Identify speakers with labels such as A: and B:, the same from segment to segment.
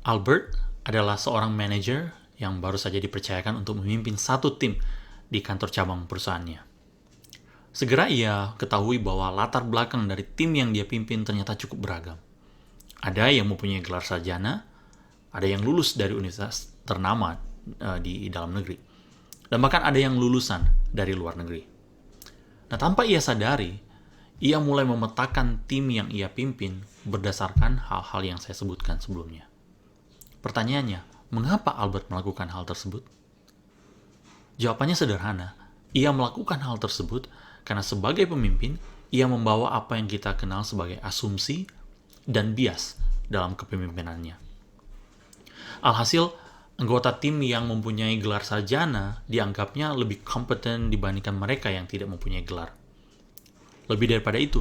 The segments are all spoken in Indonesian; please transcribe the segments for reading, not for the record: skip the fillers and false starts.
A: Albert adalah seorang manajer yang baru saja dipercayakan untuk memimpin satu tim di kantor cabang perusahaannya. Segera ia ketahui bahwa latar belakang dari tim yang dia pimpin ternyata cukup beragam. Ada yang mempunyai gelar sarjana, ada yang lulus dari universitas ternama di dalam negeri, dan bahkan ada yang lulusan dari luar negeri. Nah, tanpa ia sadari, ia mulai memetakan tim yang ia pimpin berdasarkan hal-hal yang saya sebutkan sebelumnya. Pertanyaannya, mengapa Albert melakukan hal tersebut? Jawabannya sederhana. Ia melakukan hal tersebut karena sebagai pemimpin, ia membawa apa yang kita kenal sebagai asumsi dan bias dalam kepemimpinannya. Alhasil, anggota tim yang mempunyai gelar sarjana dianggapnya lebih kompeten dibandingkan mereka yang tidak mempunyai gelar. Lebih daripada itu,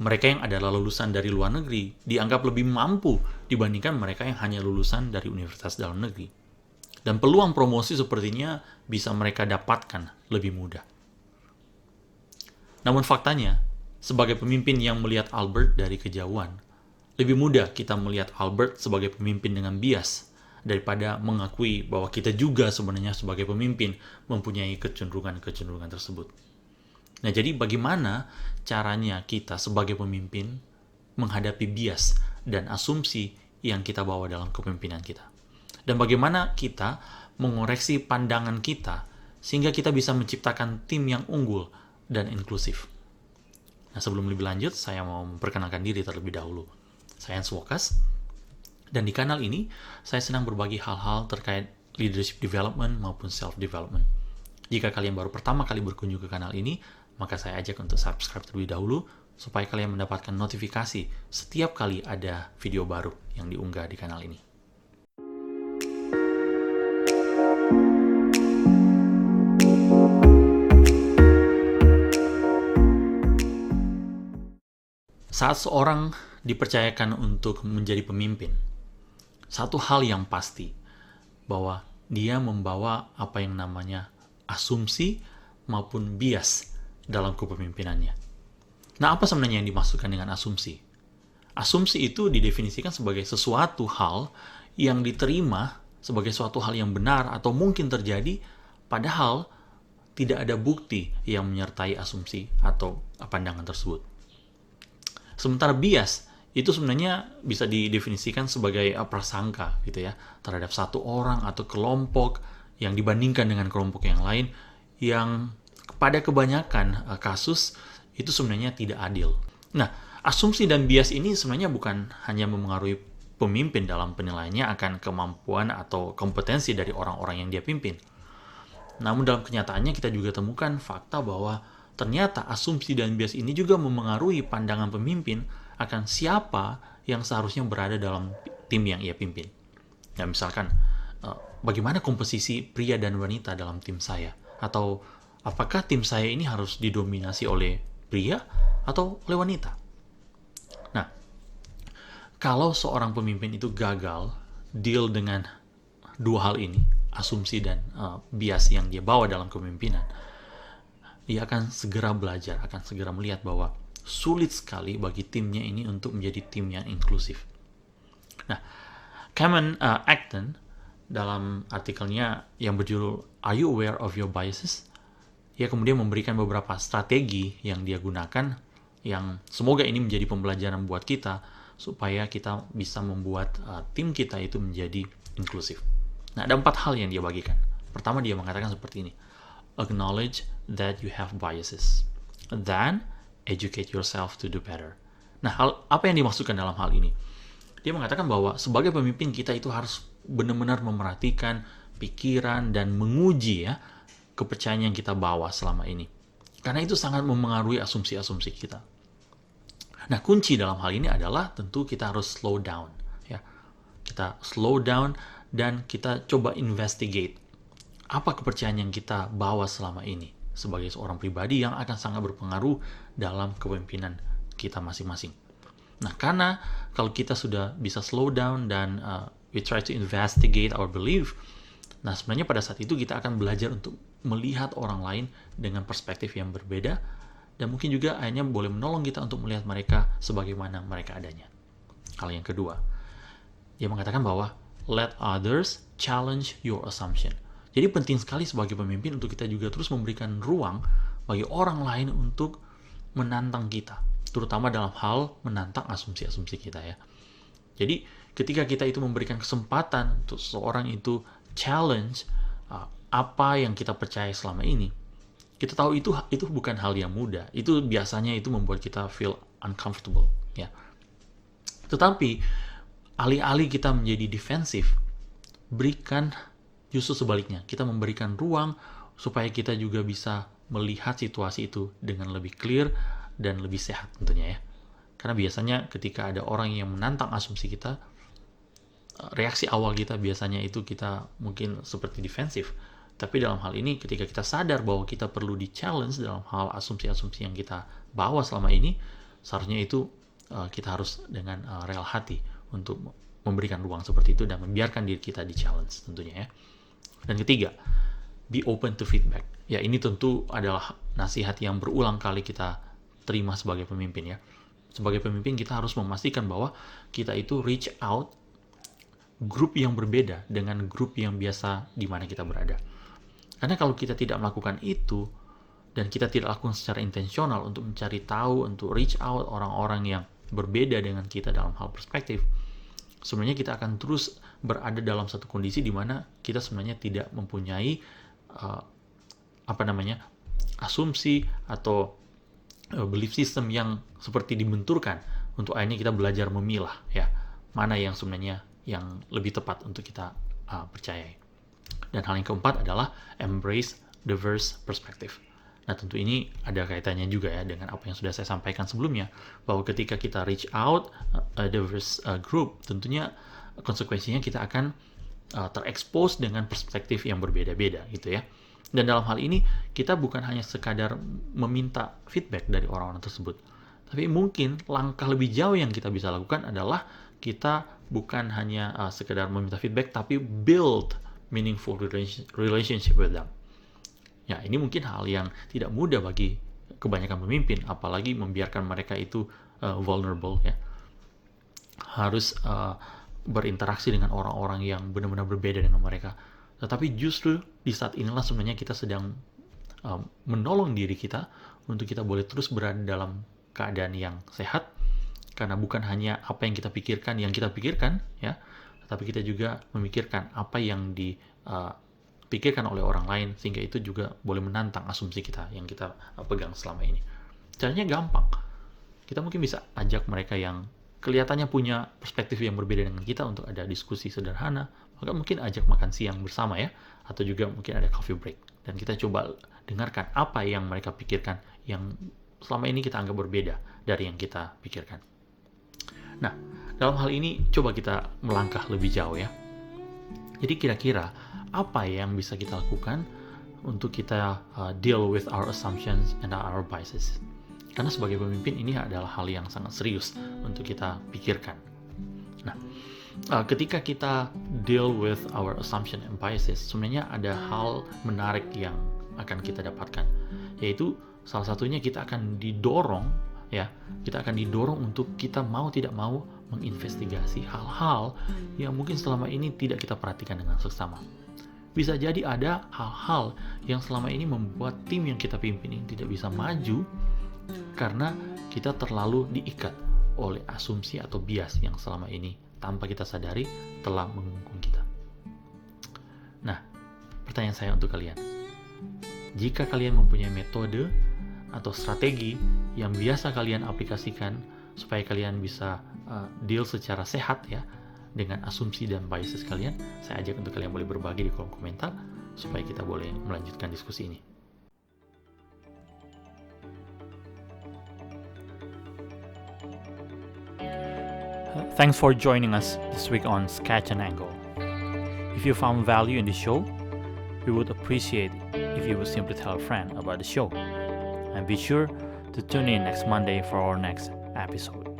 A: mereka yang adalah lulusan dari luar negeri dianggap lebih mampu dibandingkan mereka yang hanya lulusan dari universitas dalam negeri. Dan peluang promosi sepertinya bisa mereka dapatkan lebih mudah. Namun faktanya, sebagai pemimpin yang melihat Albert dari kejauhan, lebih mudah kita melihat Albert sebagai pemimpin dengan bias daripada mengakui bahwa kita juga sebenarnya sebagai pemimpin mempunyai kecenderungan-kecenderungan tersebut. Nah, jadi bagaimana caranya kita sebagai pemimpin menghadapi bias dan asumsi yang kita bawa dalam kepemimpinan kita? Dan bagaimana kita mengoreksi pandangan kita sehingga kita bisa menciptakan tim yang unggul dan inklusif? Nah, sebelum lebih lanjut, saya mau memperkenalkan diri terlebih dahulu. Saya Hans Wokas, dan di kanal ini saya senang berbagi hal-hal terkait leadership development maupun self-development. Jika kalian baru pertama kali berkunjung ke kanal ini, maka saya ajak untuk subscribe terlebih dahulu supaya kalian mendapatkan notifikasi setiap kali ada video baru yang diunggah di kanal ini. Saat seorang dipercayakan untuk menjadi pemimpin, satu hal yang pasti bahwa dia membawa apa yang namanya asumsi maupun bias dalam kepemimpinannya. Nah, apa sebenarnya yang dimaksudkan dengan asumsi? Asumsi itu didefinisikan sebagai sesuatu hal yang diterima sebagai suatu hal yang benar atau mungkin terjadi, padahal tidak ada bukti yang menyertai asumsi atau pandangan tersebut. Sementara bias itu sebenarnya bisa didefinisikan sebagai prasangka gitu ya, terhadap satu orang atau kelompok yang dibandingkan dengan kelompok yang lain yang pada kebanyakan kasus itu sebenarnya tidak adil. Nah, asumsi dan bias ini sebenarnya bukan hanya memengaruhi pemimpin dalam penilaiannya akan kemampuan atau kompetensi dari orang-orang yang dia pimpin. Namun dalam kenyataannya kita juga temukan fakta bahwa ternyata asumsi dan bias ini juga memengaruhi pandangan pemimpin akan siapa yang seharusnya berada dalam tim yang ia pimpin. Ya, misalkan, bagaimana komposisi pria dan wanita dalam tim saya? Atau apakah tim saya ini harus didominasi oleh pria atau oleh wanita? Nah, kalau seorang pemimpin itu gagal deal dengan dua hal ini, asumsi dan bias yang dia bawa dalam kepemimpinan, dia akan segera belajar, akan segera melihat bahwa sulit sekali bagi timnya ini untuk menjadi tim yang inklusif. Nah, Cameron Acton dalam artikelnya yang berjudul Are You Aware of Your Biases? Dia kemudian memberikan beberapa strategi yang dia gunakan yang semoga ini menjadi pembelajaran buat kita supaya kita bisa membuat tim kita itu menjadi inklusif. Nah, ada 4 hal yang dia bagikan. Pertama, dia mengatakan seperti ini. Acknowledge that you have biases. Then, educate yourself to do better. Nah, apa yang dimaksudkan dalam hal ini? Dia mengatakan bahwa sebagai pemimpin kita itu harus benar-benar memerhatikan pikiran dan menguji ya kepercayaan yang kita bawa selama ini. Karena itu sangat memengaruhi asumsi-asumsi kita. Nah, kunci dalam hal ini adalah tentu kita harus slow down ya. Kita slow down dan kita coba investigate apa kepercayaan yang kita bawa selama ini sebagai seorang pribadi yang akan sangat berpengaruh dalam kepemimpinan kita masing-masing. Nah, karena kalau kita sudah bisa slow down dan we try to investigate our belief, nah sebenarnya pada saat itu kita akan belajar untuk melihat orang lain dengan perspektif yang berbeda dan mungkin juga akhirnya boleh menolong kita untuk melihat mereka sebagaimana mereka adanya. Hal yang kedua, dia mengatakan bahwa let others challenge your assumption. Jadi penting sekali sebagai pemimpin untuk kita juga terus memberikan ruang bagi orang lain untuk menantang kita, terutama dalam hal menantang asumsi-asumsi kita ya. Jadi ketika kita itu memberikan kesempatan untuk seseorang itu challenge apa yang kita percaya selama ini, kita tahu itu bukan hal yang mudah. Itu biasanya itu membuat kita feel uncomfortable ya. Tetapi alih-alih kita menjadi defensif, berikan justru sebaliknya, kita memberikan ruang supaya kita juga bisa melihat situasi itu dengan lebih clear dan lebih sehat tentunya ya. Karena biasanya ketika ada orang yang menantang asumsi kita, reaksi awal kita biasanya itu kita mungkin seperti defensif. Tapi dalam hal ini ketika kita sadar bahwa kita perlu di-challenge dalam hal asumsi-asumsi yang kita bawa selama ini, seharusnya itu kita harus dengan rela hati untuk memberikan ruang seperti itu dan membiarkan diri kita di-challenge tentunya ya. Dan ketiga, be open to feedback. Ya, ini tentu adalah nasihat yang berulang kali kita terima sebagai pemimpin ya. Sebagai pemimpin kita harus memastikan bahwa kita itu reach out grup yang berbeda dengan grup yang biasa di mana kita berada. Karena kalau kita tidak melakukan itu dan kita tidak lakukan secara intensional untuk mencari tahu, untuk reach out orang-orang yang berbeda dengan kita dalam hal perspektif, sebenarnya kita akan terus berada dalam satu kondisi di mana kita sebenarnya tidak mempunyai asumsi atau belief system yang seperti dibenturkan untuk akhirnya kita belajar memilah ya mana yang sebenarnya yang lebih tepat untuk kita percayai. Dan hal yang keempat adalah embrace diverse perspective. Nah tentu ini ada kaitannya juga ya dengan apa yang sudah saya sampaikan sebelumnya, bahwa ketika kita reach out a diverse group, tentunya konsekuensinya kita akan terekspos dengan perspektif yang berbeda-beda gitu ya. Dan dalam hal ini kita bukan hanya sekadar meminta feedback dari orang-orang tersebut, tapi mungkin langkah lebih jauh yang kita bisa lakukan adalah kita bukan hanya sekedar meminta feedback, tapi build meaningful relationship with them. Ya, ini mungkin hal yang tidak mudah bagi kebanyakan pemimpin, apalagi membiarkan mereka itu vulnerable ya. Harus berinteraksi dengan orang-orang yang benar-benar berbeda dengan mereka. Tetapi justru di saat inilah sebenarnya kita sedang menolong diri kita untuk kita boleh terus berada dalam keadaan yang sehat, karena bukan hanya apa yang kita pikirkan ya, tapi kita juga memikirkan apa yang dipikirkan oleh orang lain, sehingga itu juga boleh menantang asumsi kita yang kita pegang selama ini. Caranya gampang. Kita mungkin bisa ajak mereka yang kelihatannya punya perspektif yang berbeda dengan kita untuk ada diskusi sederhana, maka mungkin ajak makan siang bersama ya, atau juga mungkin ada coffee break. Dan kita coba dengarkan apa yang mereka pikirkan yang selama ini kita anggap berbeda dari yang kita pikirkan. Nah, dalam hal ini coba kita melangkah lebih jauh ya. Jadi kira-kira apa yang bisa kita lakukan untuk kita deal with our assumptions and our biases? Karena sebagai pemimpin ini adalah hal yang sangat serius untuk kita pikirkan. Nah, ketika kita deal with our assumption and biases, sebenarnya ada hal menarik yang akan kita dapatkan, yaitu salah satunya kita akan didorong untuk kita mau tidak mau menginvestigasi hal-hal yang mungkin selama ini tidak kita perhatikan dengan seksama. Bisa jadi ada hal-hal yang selama ini membuat tim yang kita pimpin ini tidak bisa maju karena kita terlalu diikat oleh asumsi atau bias yang selama ini tanpa kita sadari telah mengungkung kita. Nah, pertanyaan saya untuk kalian, jika kalian mempunyai metode atau strategi yang biasa kalian aplikasikan supaya kalian bisa deal secara sehat ya dengan asumsi dan biases kalian, saya ajak untuk kalian boleh berbagi di kolom komentar supaya kita boleh melanjutkan diskusi ini. Thanks for joining us this week on Sketch and Angle. If you found value in the show, we would appreciate if you would simply tell a friend about the show. And be sure to tune in next Monday for our next episode.